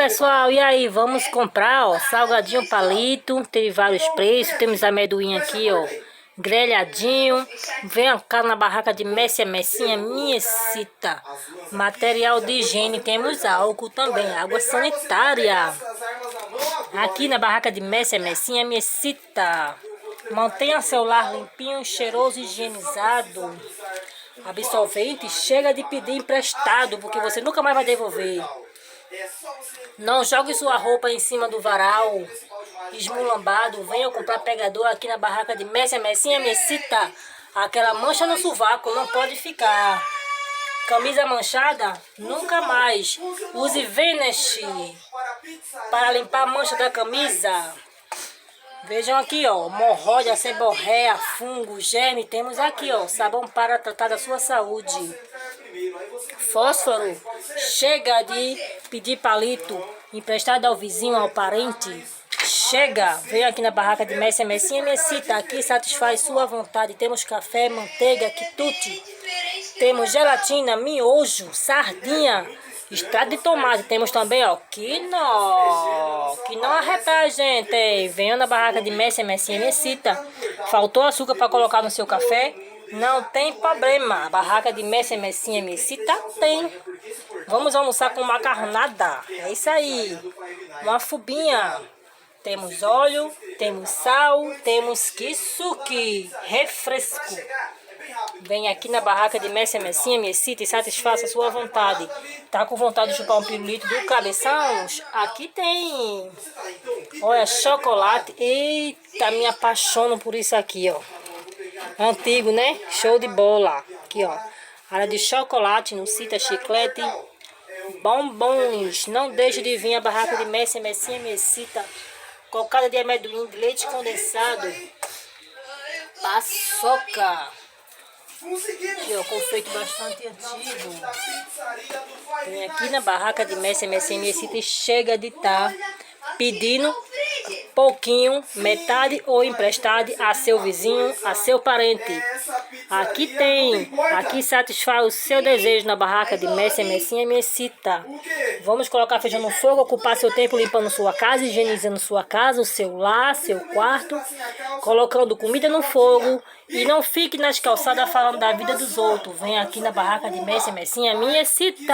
pessoal, e aí, vamos comprar, ó, salgadinho palito, teve vários preços, temos amendoim aqui, ó, grelhadinho, vem cá na barraca de Messi, Messinha, minha cita, material de higiene, temos álcool também, água sanitária, aqui na barraca de Messi, Messinha, minha cita, mantenha seu lar limpinho, cheiroso, higienizado, absorvente, chega de pedir emprestado, porque você nunca mais vai devolver. Não jogue sua roupa em cima do varal esmulambado. Venha comprar pegador aqui na barraca de Messi, Messinha, Messita. Aquela mancha no sovaco não pode ficar. Camisa manchada? Nunca mais. Use Vanish para limpar a mancha da camisa. Vejam aqui, ó, hemorroida, seborréia, fungo, germe. Temos aqui, ó, sabão para tratar da sua saúde. Fósforo, chega de pedir palito emprestado ao vizinho, ao parente. Chega, vem aqui na barraca de Messi, Messinha, Messita. Aqui satisfaz sua vontade. Temos café, manteiga, quitute. Temos gelatina, miojo, sardinha, extrato de tomate. Temos também, ó, que não arrepia, gente. Venha na barraca de Messi, Messinha, Messita. Faltou açúcar para colocar no seu café? Não tem problema. A barraca de Messi, Messinha, Messita tem. Vamos almoçar com macarronada. É isso aí. Uma fubinha. Temos óleo, temos sal, temos kisuke, refresco. Vem aqui na barraca de Messi, Messinha, Messita e satisfaça a sua vontade. Tá com vontade de chupar um pirulito do cabeção? Aqui tem. Olha, chocolate. Eita, me apaixono por isso aqui, ó. Antigo, né? Show de bola. Aqui, ó. Área de chocolate, Nucita, chiclete, bombons. Não deixe de vir a barraca de Messi, Messinha, Messita. Cocada de amendoim, de leite condensado. Paçoca. Aqui, ó, confeito bastante antigo. Vem aqui na barraca de Messi, Messinha, Messita e chega de estar pedindo pouquinho, metade ou emprestado a seu vizinho, a seu parente. Aqui tem, aqui satisfaz o seu desejo na barraca de Messi, Messinha, Messita. Vamos colocar feijão no fogo, ocupar seu tempo limpando sua casa, higienizando sua casa, o seu lar, seu quarto, colocando comida no fogo e não fique nas calçadas falando da vida dos outros. Vem aqui na barraca de Messi, Messinha, Messita.